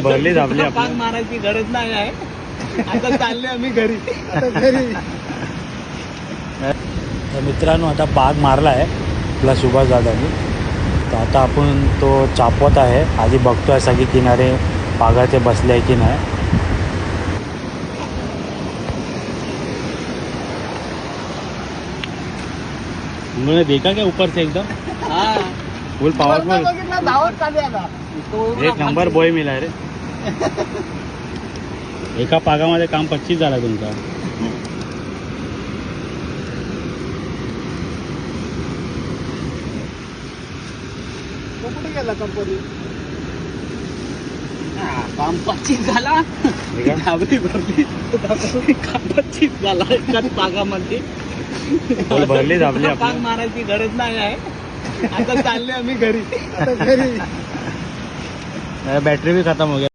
भरली दाबली पाक मारायची गरज नाही आहे. आता चालले आम्ही घरी. तर मित्रांनो आता बाग मारला आहे आपला सुभाष दादानी. तर आता आपण तो चापवत आहे. आधी बघतोय सगळे किनारे बागाचे बसले आहे की नाही. उन्होंने देखा क्या ऊपर से एकदम फुल पावरफुल धावत चालू आता. एक नंबर बॉय मिला रे. एका पागामध्ये काम 25 झाला तुमचा. तो कुठे गेला कंपनी? काम 25 झाला. धाबली भरली. काम 25 झाला एकाच पागामध्ये. भरली दाबली पाक मारायची गरज नाही आहे. आता चालले आम्ही घरी. बैटरी भी खत्म हो गया.